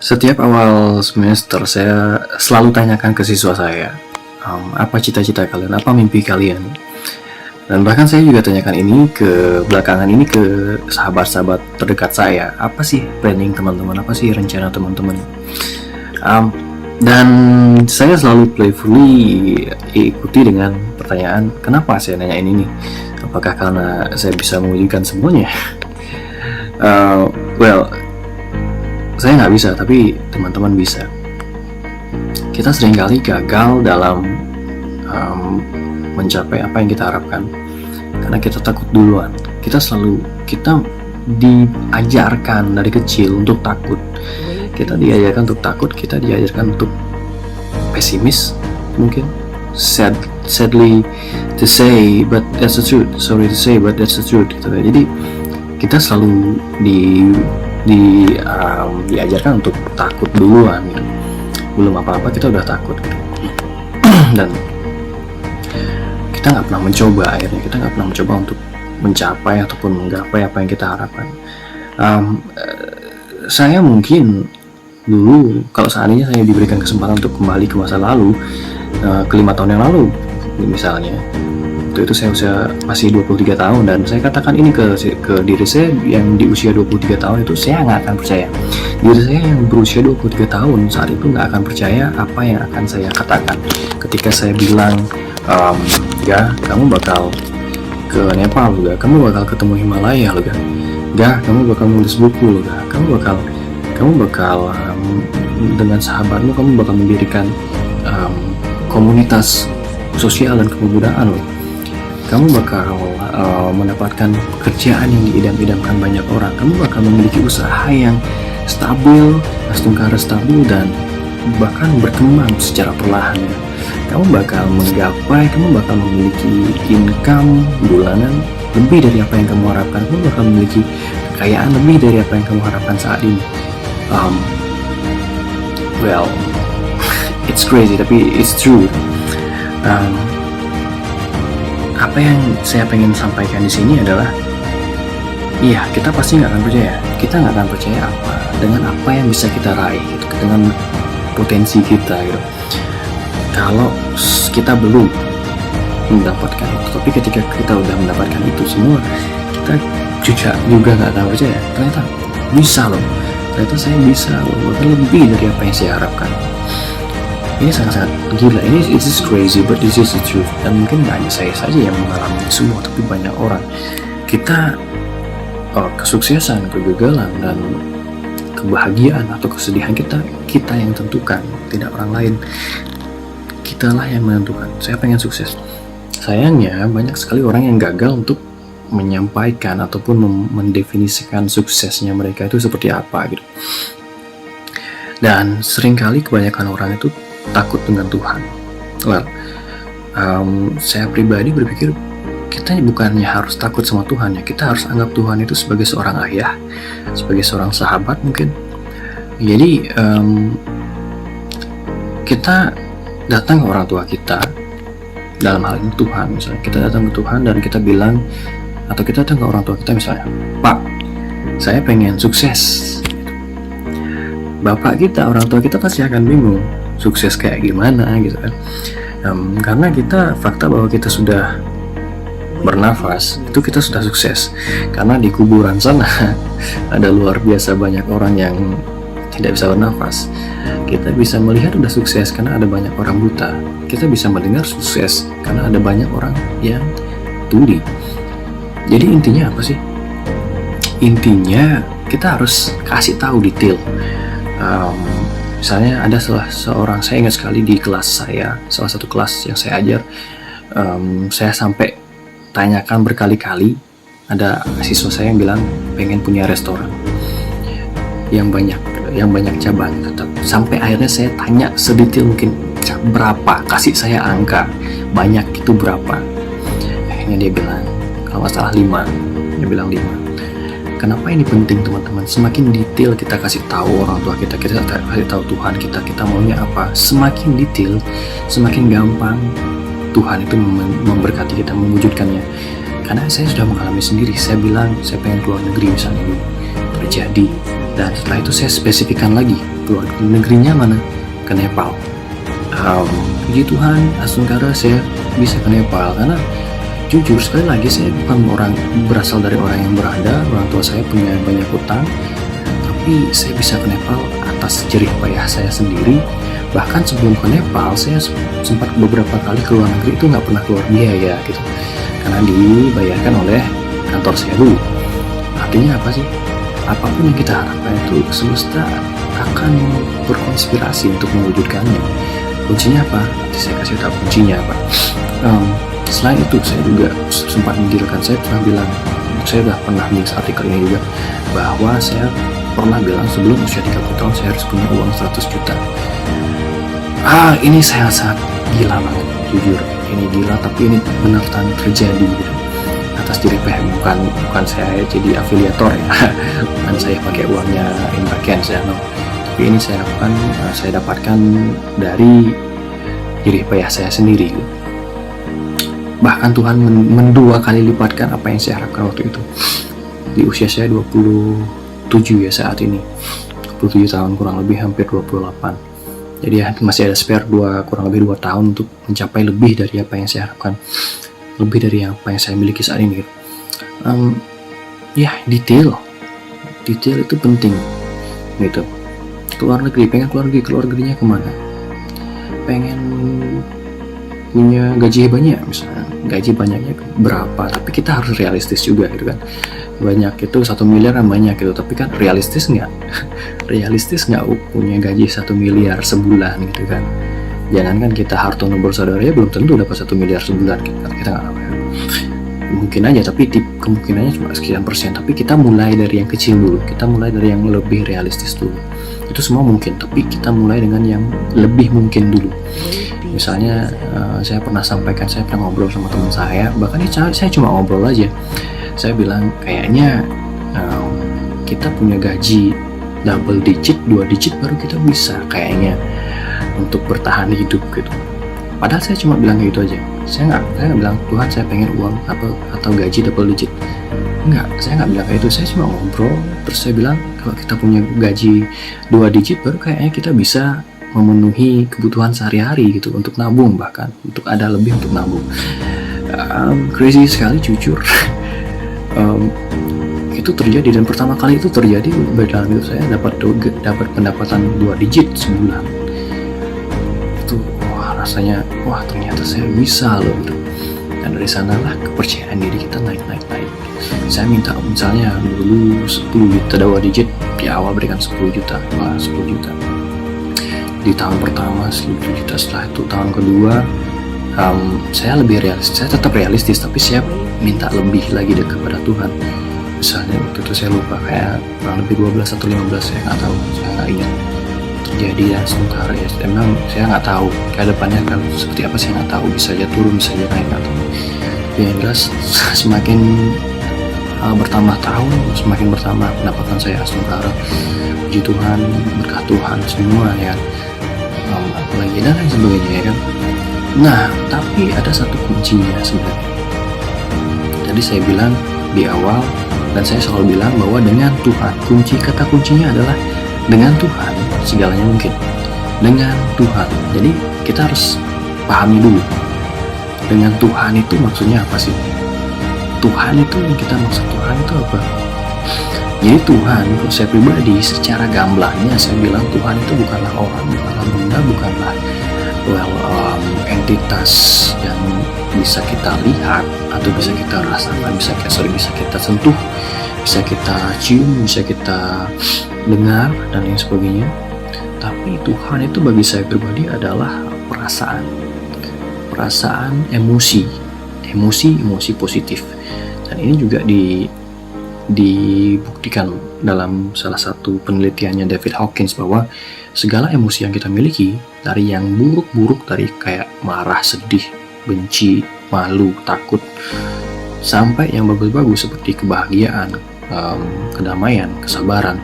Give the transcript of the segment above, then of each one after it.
Setiap awal semester saya selalu tanyakan ke siswa saya, apa cita-cita kalian, apa mimpi kalian. Dan bahkan saya juga tanyakan ini belakangan ini ke sahabat-sahabat terdekat saya, apa sih planning teman-teman, apa sih rencana teman-teman. Dan saya selalu playfully ikuti dengan pertanyaan, kenapa saya nanyain ini? Apakah karena saya bisa mewujudkan semuanya? Well, saya nggak bisa, tapi teman-teman bisa. Kita seringkali gagal dalam mencapai apa yang kita harapkan karena kita takut duluan. Kita diajarkan dari kecil untuk takut. Kita diajarkan untuk takut, kita diajarkan untuk pesimis, mungkin. Sadly to say, but that's the truth. Sorry to say, but that's the truth. Gitu. Jadi kita selalu diajarkan untuk takut duluan gitu. Belum apa-apa kita udah takut gitu. Dan kita nggak pernah mencoba, akhirnya kita nggak pernah mencoba untuk mencapai ataupun menggapai apa yang kita harapkan. Saya mungkin dulu, kalau seandainya saya diberikan kesempatan untuk kembali ke masa lalu, ke 5 tahun yang lalu misalnya, itu saya masih 23 tahun, dan saya katakan ini ke diri saya yang di usia 23 tahun itu, saya nggak akan percaya. Diri saya yang berusia 23 tahun saat itu nggak akan percaya apa yang akan saya katakan ketika saya bilang, ya kamu bakal ke Nepal loh, kamu bakal ketemu Himalaya loh, kamu bakal nulis buku loh, kamu bakal dengan sahabatmu kamu bakal mendirikan komunitas sosial dan kepemudaan loh. Kamu bakal mendapatkan pekerjaan yang diidam-idamkan banyak orang. Kamu bakal memiliki usaha yang stabil, astungkara stabil, dan bahkan berkembang secara perlahan. Kamu bakal memiliki income bulanan lebih dari apa yang kamu harapkan. Kamu bakal memiliki kekayaan lebih dari apa yang kamu harapkan saat ini. Well, it's crazy, tapi it's true. Apa yang saya pengen sampaikan di sini adalah, iya, kita pasti nggak akan percaya. Kita nggak akan percaya dengan apa yang bisa kita raih, gitu, dengan potensi kita, gitu. Kalau kita belum mendapatkan itu, tapi ketika kita udah mendapatkan itu semua, kita juga nggak akan percaya. Ternyata bisa loh. Ternyata saya bisa loh, bahkan lebih dari apa yang saya harapkan. Ini sangat-sangat gila, ini it is crazy, but this is the truth. Dan mungkin nggak hanya saya saja yang mengalami semua, tapi banyak orang. Kita kesuksesan, kegagalan, dan kebahagiaan atau kesedihan kita yang tentukan, tidak orang lain. Kitalah yang menentukan. Saya pengen sukses. Sayangnya banyak sekali orang yang gagal untuk menyampaikan ataupun mendefinisikan suksesnya mereka itu seperti apa gitu. Dan seringkali kebanyakan orang itu takut dengan Tuhan. Well, saya pribadi berpikir kita bukannya harus takut sama Tuhan ya, kita harus anggap Tuhan itu sebagai seorang ayah, sebagai seorang sahabat mungkin. Jadi kita datang ke orang tua kita, dalam hal ini Tuhan misalnya, kita datang ke Tuhan dan kita bilang, atau kita datang ke orang tua kita misalnya, Pak, saya pengen sukses. Bapak kita, orang tua kita pasti akan bingung, sukses kayak gimana gitu kan. Karena fakta bahwa kita sudah bernafas, itu kita sudah sukses. Karena di kuburan sana ada luar biasa banyak orang yang tidak bisa bernafas. Kita bisa melihat udah sukses karena ada banyak orang buta. Kita bisa mendengar sukses karena ada banyak orang yang tuli. Jadi intinya apa sih? Intinya kita harus kasih tahu detail. Misalnya ada seorang, saya ingat sekali di kelas saya, salah satu kelas yang saya ajar, saya sampai tanyakan berkali-kali, ada siswa saya yang bilang pengen punya restoran yang banyak cabang, tetap sampai akhirnya saya tanya sedetail mungkin, berapa, kasih saya angka, banyak itu berapa. Akhirnya dia bilang, kalau nggak salah 5, dia bilang 5. Kenapa ini penting teman-teman? Semakin detail kita kasih tahu orang tua kita kasih tahu Tuhan kita maunya apa, semakin detail, semakin gampang Tuhan itu memberkati kita, mewujudkannya. Karena saya sudah mengalami sendiri. Saya bilang saya pengen keluar negeri misalnya, terjadi, dan setelah itu saya spesifikkan lagi keluar negerinya mana? Ke Nepal. Puji Tuhan, Asungkara saya bisa ke Nepal karena jujur sekali lagi saya bukan berasal dari orang yang berada, orang tua saya punya banyak hutang, tapi saya bisa ke Nepal atas jerih payah saya sendiri. Bahkan sebelum ke Nepal saya sempat beberapa kali ke luar negeri itu nggak pernah keluar biaya gitu, karena dibayarkan oleh kantor saya dulu. Artinya apa sih? Apapun yang kita harapkan itu semesta akan berkonspirasi untuk mewujudkannya. Kuncinya apa? Nanti saya kasih tahu kuncinya apa. Selain itu saya juga sempat mendirikan, saya pernah bilang, saya sudah pernah nulis artikel ini juga, bahwa saya pernah bilang sebelum usia 30 tahun saya harus punya uang 100 juta. Ini saya sangat gila banget, jujur. Ini gila, tapi ini benar-benar terjadi gitu. Atas diri bukan saya jadi afiliator ya, bukan saya pakai uangnya Intraken saya no. Tapi ini saya dapatkan dari jerih payah saya sendiri. Bahkan Tuhan mendua kali lipatkan apa yang saya harapkan waktu itu. Di usia saya 27 ya saat ini, 27 tahun kurang lebih, hampir 28. Jadi ya, masih ada spare kurang lebih 2 tahun untuk mencapai lebih dari apa yang saya harapkan, lebih dari apa yang saya miliki saat ini. Detail itu penting gitu. Keluar negeri, pengen keluar negerinya kemana? Pengen punya gaji banyak misalnya, gaji banyaknya berapa? Tapi kita harus realistis juga gitu kan. Banyak itu 1 miliar kan banyak gitu, tapi kan realistis nggak? Realistis nggak punya gaji 1 miliar sebulan gitu kan? Jangankan kita Hartono bersaudara ya belum tentu dapat 1 miliar sebulan, kita nggak tahu ya. Mungkin aja, tapi kemungkinannya cuma sekian persen. Tapi kita mulai dari yang kecil dulu, kita mulai dari yang lebih realistis dulu. Itu semua mungkin, tapi kita mulai dengan yang lebih mungkin dulu. Misalnya saya pernah ngobrol sama teman saya, bahkan saya cuma ngobrol aja. Saya bilang kayaknya kita punya gaji double digit, 2 digit baru kita bisa kayaknya untuk bertahan hidup gitu. Padahal saya cuma bilang gitu aja. Saya nggak bilang Tuhan saya pengen uang atau gaji double digit. Enggak, saya nggak bilang kayak itu. Saya cuma ngobrol, terus saya bilang kalau kita punya gaji 2 digit baru kayaknya kita bisa memenuhi kebutuhan sehari-hari gitu, untuk nabung, bahkan untuk ada lebih untuk nabung. Crazy sekali jujur. Itu terjadi, dan pertama kali itu terjadi dalam hidup saya dapat pendapatan 2 digit sebulan. Itu rasanya ternyata saya bisa loh gitu. Dan dari sanalah kepercayaan diri kita naik. Saya minta misalnya dulu 10 juta 2 digit, di awal berikan 10 juta. Di tahun pertama 10 juta, setelah itu tahun kedua saya lebih realistis, saya tetap realistis, tapi saya minta lebih lagi kepada Tuhan. Misalnya waktu itu saya lupa, kayak kurang lebih 12 atau 15, saya nggak tahu, saya nggak ingat. Terjadi ya sementara ya, memang saya nggak tahu ke depannya kan seperti apa, saya nggak tahu, bisa aja turun, bisa aja naik, nggak tahu. Yang jelas semakin bertambah tahun, semakin bertambah pendapatan saya sementara. Puji Tuhan, berkat Tuhan semua ya, apalagi dan lain sebagainya ya kan. Nah, tapi ada satu kuncinya sebenarnya. Tadi saya bilang di awal, dan saya selalu bilang bahwa dengan Tuhan, kata kuncinya adalah dengan Tuhan segalanya mungkin. Dengan Tuhan. Jadi kita harus pahami dulu, dengan Tuhan itu maksudnya apa sih? Tuhan itu, yang kita maksud Tuhan itu apa? Jadi Tuhan, kalau saya pribadi secara gamblangnya saya bilang Tuhan itu bukanlah orang, bukanlah benda, bukanlah entitas yang bisa kita lihat atau bisa kita rasakan, bisa kita sentuh, bisa kita cium, bisa kita dengar dan lain sebagainya. Tapi Tuhan itu bagi saya pribadi adalah perasaan, emosi positif. Dan ini juga dibuktikan dalam salah satu penelitiannya David Hawkins, bahwa segala emosi yang kita miliki, dari yang buruk-buruk, dari kayak marah, sedih, benci, malu, takut, sampai yang bagus-bagus seperti kebahagiaan, kedamaian, kesabaran,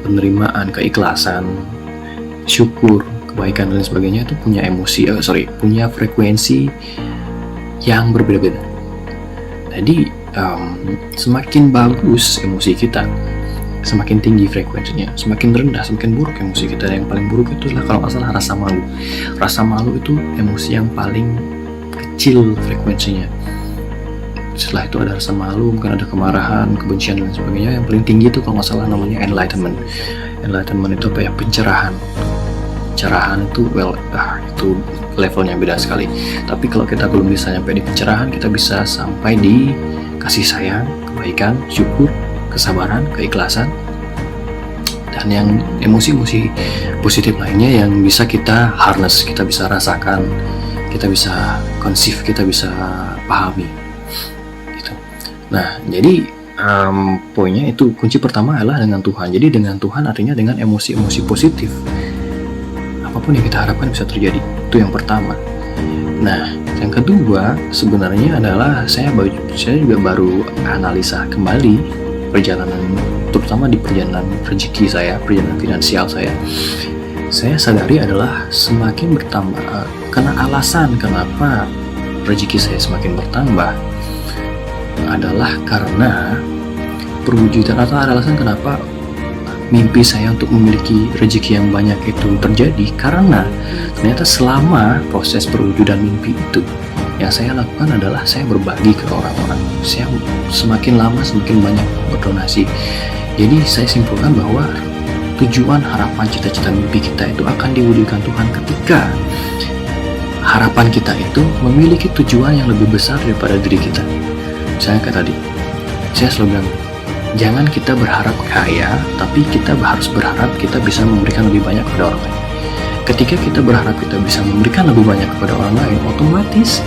penerimaan, keikhlasan, syukur, kebaikan dan lain sebagainya, itu punya frekuensi yang berbeda-beda. Jadi semakin bagus emosi kita, semakin tinggi frekuensinya, semakin rendah, semakin buruk emosi kita. Yang paling buruk itu adalah kalau nggak salah rasa malu. Rasa malu itu emosi yang paling kecil frekuensinya. Setelah itu ada rasa malu, mungkin ada kemarahan, kebencian dan sebagainya. Yang paling tinggi itu kalau nggak salah namanya enlightenment. Enlightenment itu apa ya? Pencerahan. Pencerahan itu itu levelnya beda sekali. Tapi kalau kita belum bisa sampai di pencerahan, kita bisa sampai di kasih sayang, kebaikan, syukur, kesabaran, keikhlasan, dan yang emosi-emosi positif lainnya yang bisa kita harness, kita bisa rasakan, kita bisa conceive, kita bisa pahami gitu. Nah, jadi poinnya itu, kunci pertama adalah dengan Tuhan. Jadi dengan Tuhan artinya dengan emosi-emosi positif. Apapun yang kita harapkan bisa terjadi. Itu yang pertama. Nah, yang kedua sebenarnya adalah saya juga baru analisa kembali perjalanan, terutama di perjalanan rezeki saya, perjalanan finansial saya. Saya sadari adalah semakin bertambah, karena alasan kenapa rezeki saya semakin bertambah adalah karena perwujudan, atau alasan kenapa mimpi saya untuk memiliki rezeki yang banyak itu terjadi, karena ternyata selama proses perwujudan mimpi itu yang saya lakukan adalah saya berbagi ke orang-orang. Saya semakin lama semakin banyak berdonasi. Jadi saya simpulkan bahwa tujuan, harapan, cita-cita mimpi kita itu akan diwujudkan Tuhan ketika harapan kita itu memiliki tujuan yang lebih besar daripada diri kita. Misalnya kayak tadi, saya selalu bilang, jangan kita berharap kaya, tapi kita harus berharap kita bisa memberikan lebih banyak kepada orang lain. Ketika kita berharap kita bisa memberikan lebih banyak kepada orang lain, otomatis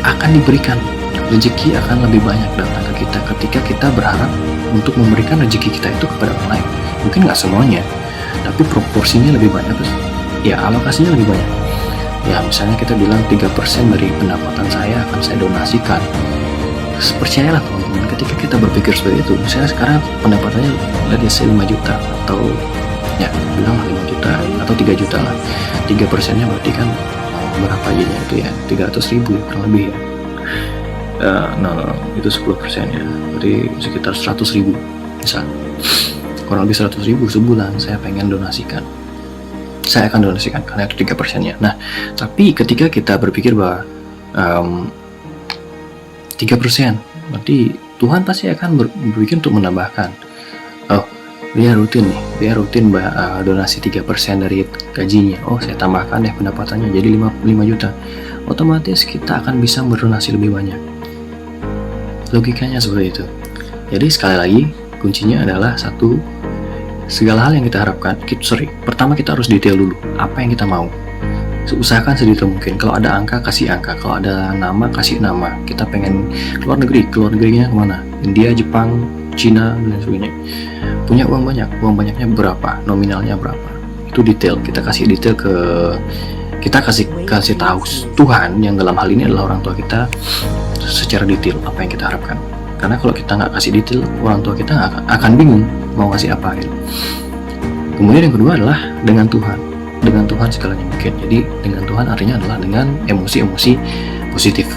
akan diberikan, rezeki akan lebih banyak datang ke kita ketika kita berharap untuk memberikan rezeki kita itu kepada orang lain. Mungkin nggak semuanya, tapi proporsinya lebih banyak, terus ya alokasinya lebih banyak. Ya misalnya kita bilang 3% dari pendapatan saya akan saya donasikan. Percayalah teman-teman, ketika kita berpikir seperti itu, misalnya sekarang pendapatannya dari 5 juta, atau ya bilang 5 juta atau 3 juta lah, 3%-nya berarti kan berapa jadinya itu ya, 300.000 kurang lebih ya. Itu 10% ya, berarti sekitar 100.000 misal, kurang lebih 100.000 sebulan saya pengen donasikan. Saya akan donasikan karena itu 3%-nya. Nah, tapi ketika kita berpikir bahwa 3%, berarti Tuhan pasti akan berpikir untuk menambahkan. Oh, dia rutin donasi 3% dari gajinya. Oh, saya tambahkan deh pendapatannya jadi 5 juta. Otomatis kita akan bisa berdonasi lebih banyak. Logikanya seperti itu. Jadi sekali lagi, kuncinya adalah satu, segala hal yang kita harapkan, pertama kita harus detail dulu apa yang kita mau. Usahakan sedetail mungkin. Kalau ada angka, kasih angka. Kalau ada nama, kasih nama. Kita pengen keluar negerinya kemana? India, Jepang, Cina, dan sebagainya. Punya uang banyak. Uang banyaknya berapa? Nominalnya berapa? Itu detail. Kita kasih detail kita kasih tahu Tuhan, yang dalam hal ini adalah orang tua kita, secara detail apa yang kita harapkan. Karena kalau kita nggak kasih detail, orang tua kita akan bingung mau kasih apa gitu. Kemudian yang kedua adalah dengan Tuhan. Dengan Tuhan segalanya mungkin. Jadi dengan Tuhan artinya adalah dengan emosi-emosi positif,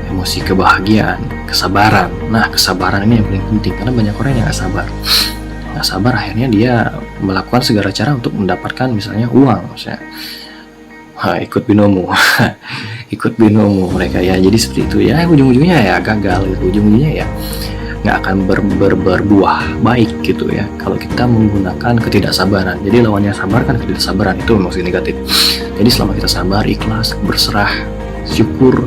emosi kebahagiaan, kesabaran. Nah, kesabaran ini yang paling penting, karena banyak orang yang nggak sabar akhirnya dia melakukan segala cara untuk mendapatkan misalnya uang, misalnya ikut binomo ikut binomo mereka ya, jadi seperti itu ya, ujung-ujungnya ya gagal gitu, ujung-ujungnya ya nggak akan berbuah baik gitu ya kalau kita menggunakan ketidaksabaran. Jadi lawannya sabar kan ketidaksabaran, itu emosi negatif. Jadi selama kita sabar, ikhlas, berserah, syukur,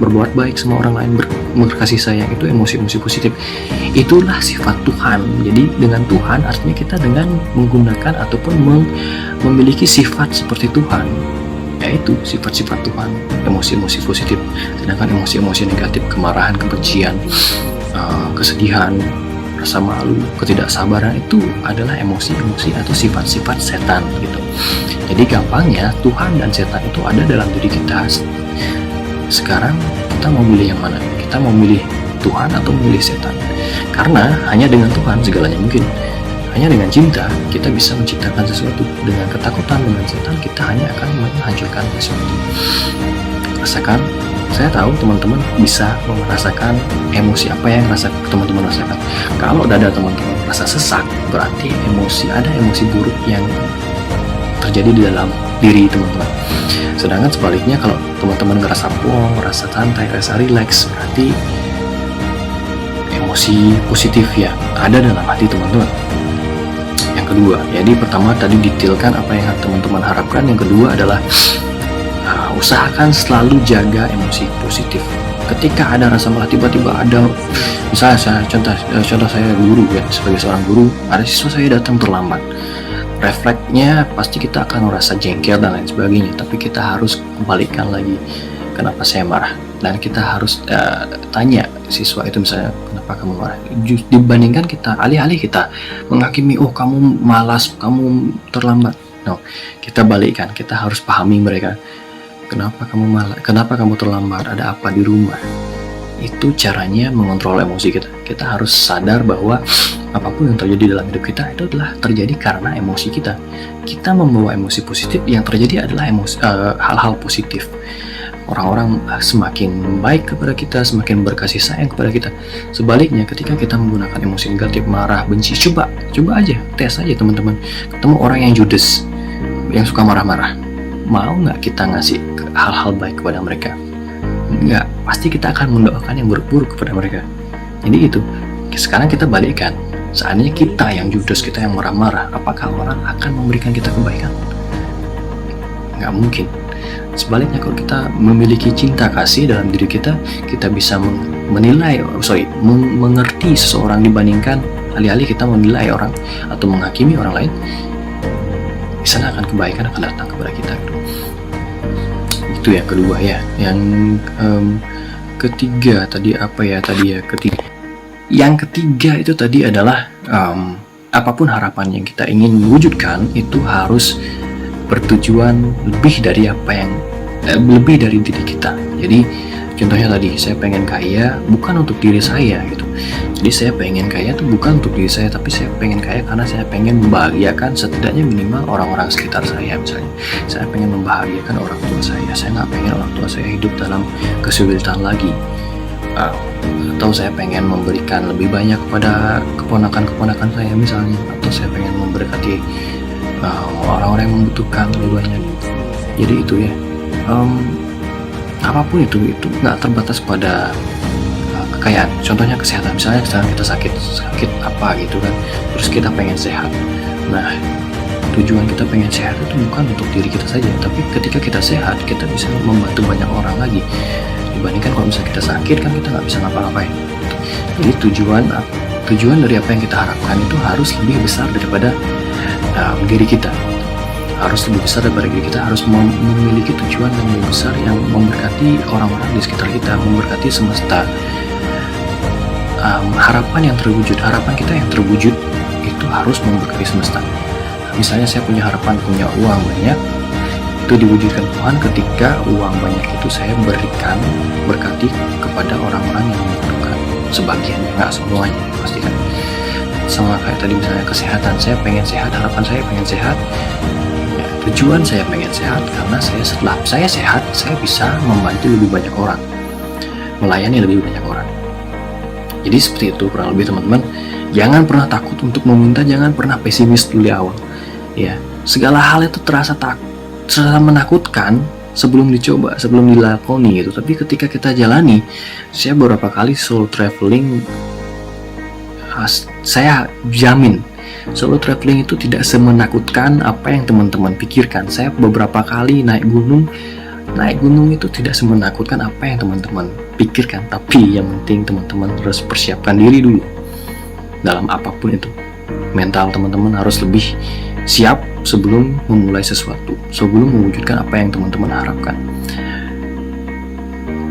berbuat baik sama orang lain, berkasih sayang, itu emosi-emosi positif. Itulah sifat Tuhan. Jadi dengan Tuhan artinya kita dengan menggunakan ataupun memiliki sifat seperti Tuhan, yaitu sifat-sifat Tuhan, emosi-emosi positif. Sedangkan emosi-emosi negatif, kemarahan, kebencian, kesedihan, rasa malu, ketidaksabaran itu adalah emosi-emosi atau sifat-sifat setan gitu. Jadi gampangnya Tuhan dan setan itu ada dalam diri kita. Sekarang kita mau milih yang mana? Kita mau milih Tuhan atau memilih setan? Karena hanya dengan Tuhan segalanya mungkin. Hanya dengan cinta kita bisa menciptakan sesuatu. Dengan ketakutan, dengan setan kita hanya akan menghancurkan sesuatu. rasakan. Saya tahu teman-teman bisa merasakan emosi apa yang teman-teman rasakan. Kalau dada teman-teman rasa sesak, berarti ada emosi buruk yang terjadi di dalam diri teman-teman. Sedangkan sebaliknya, kalau teman-teman ngerasa plong, ngerasa santai, ngerasa relax, berarti emosi positif ya ada dalam hati teman-teman. Yang kedua, jadi pertama tadi detailkan apa yang teman-teman harapkan. Yang kedua adalah usahakan selalu jaga emosi positif. Ketika ada rasa malah, tiba-tiba ada, misalnya contoh saya guru ya, sebagai seorang guru, ada siswa saya datang terlambat, refleksnya pasti kita akan merasa jengkel dan lain sebagainya, tapi kita harus kembalikan lagi kenapa saya marah, dan kita harus tanya siswa itu misalnya, kenapa kamu marah, dibandingkan kita alih-alih kita menghakimi, oh kamu malas, kamu terlambat. No, kita balikkan, kita harus pahami mereka, kenapa kamu malas, kenapa kamu terlambat, ada apa di rumah. Itu caranya mengontrol emosi kita. Kita harus sadar bahwa apapun yang terjadi dalam hidup kita itu adalah terjadi karena emosi kita. Kita membawa emosi positif, yang terjadi adalah hal-hal positif. Orang-orang semakin baik kepada kita, semakin berkasih sayang kepada kita. Sebaliknya, ketika kita menggunakan emosi negatif, marah, benci, coba aja, tes aja teman-teman. Ketemu orang yang judes, yang suka marah-marah, mau nggak kita ngasih hal-hal baik kepada mereka? Nggak, pasti kita akan mendoakan yang buruk-buruk kepada mereka. Jadi itu, sekarang kita balikkan. Seandainya kita yang judes, kita yang marah-marah, apakah orang akan memberikan kita kebaikan? Nggak mungkin. Sebaliknya, kalau kita memiliki cinta kasih dalam diri kita, kita bisa mengerti seseorang dibandingkan alih-alih kita menilai orang atau menghakimi orang lain. Di sana akan kebaikan akan datang kepada kita. Itu yang kedua ya. Yang ketiga tadi apa ya? Yang ketiga itu tadi adalah apapun harapan yang kita ingin wujudkan itu harus bertujuan lebih dari lebih dari diri kita. Jadi contohnya tadi, saya pengen kaya bukan untuk diri saya gitu. Jadi saya pengen kaya itu bukan untuk diri saya, tapi saya pengen kaya karena saya pengen membahagiakan setidaknya minimal orang-orang sekitar saya. Misalnya saya pengen membahagiakan orang tua saya nggak pengen orang tua saya hidup dalam kesulitan lagi. Atau saya pengen memberikan lebih banyak kepada keponakan-keponakan saya misalnya, atau saya pengen memberkati orang-orang yang membutuhkan lebih banyak. Jadi itu ya, apapun itu nggak terbatas pada kekayaan. Contohnya kesehatan, misalnya sekarang kita sakit apa gitu kan, terus kita pengen sehat. Nah, tujuan kita pengen sehat itu bukan untuk diri kita saja, tapi ketika kita sehat kita bisa membantu banyak orang lagi, dibandingkan kalau misalnya kita sakit kan kita nggak bisa ngapa-ngapain. Jadi tujuan dari apa yang kita harapkan itu harus lebih besar daripada diri kita. Harus lebih besar daripada diri kita, harus memiliki tujuan yang lebih besar yang memberkati orang-orang di sekitar kita, memberkati semesta. Harapan kita yang terwujud itu harus memberkati semesta. Misalnya saya punya harapan punya uang banyak, itu diwujudkan Tuhan ketika uang banyak itu saya berkati kepada orang-orang yang membutuhkan. Sebagiannya, nggak semuanya pasti kan. Sama kayak tadi misalnya kesehatan, saya pengen sehat, harapan saya pengen sehat. Tujuan saya pengen sehat karena setelah saya sehat, saya bisa membantu lebih banyak orang, melayani lebih banyak orang. Jadi seperti itu kurang lebih teman-teman. Jangan pernah takut untuk meminta, jangan pernah pesimis dulu di awal. Ya, segala hal itu terasa menakutkan sebelum dicoba, sebelum dilakoni gitu. Tapi ketika kita jalani, saya beberapa kali solo traveling, saya jamin solo traveling itu tidak semenakutkan apa yang teman-teman pikirkan. Saya beberapa kali naik gunung itu tidak semenakutkan apa yang teman-teman pikirkan. Tapi yang penting teman-teman harus persiapkan diri dulu dalam apapun itu. Mental teman-teman harus lebih siap sebelum memulai sesuatu, sebelum mewujudkan apa yang teman-teman harapkan.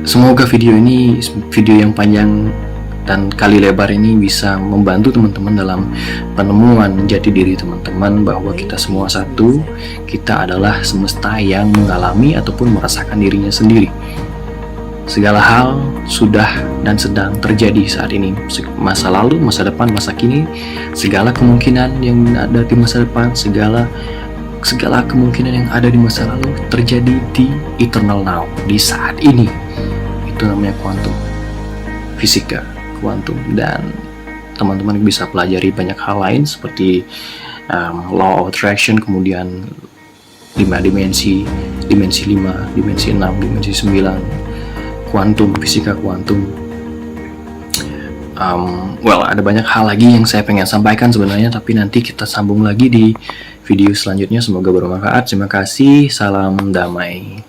Semoga video yang panjang dan kali lebar ini bisa membantu teman-teman dalam penemuan jati diri teman-teman, bahwa kita semua satu, kita adalah semesta yang mengalami ataupun merasakan dirinya sendiri. Segala hal sudah dan sedang terjadi saat ini, masa lalu, masa depan, masa kini, segala kemungkinan yang ada di masa depan, segala segala kemungkinan yang ada di masa lalu terjadi di eternal now, di saat ini. Itu namanya kuantum, fisika kuantum. Dan teman-teman bisa pelajari banyak hal lain seperti law of attraction, kemudian 5 dimensi, dimensi 5, dimensi 6, dimensi 9, kuantum, fisika kuantum. Ada banyak hal lagi yang saya pengen sampaikan sebenarnya, tapi nanti kita sambung lagi di video selanjutnya. Semoga bermanfaat. Terima kasih. Salam damai.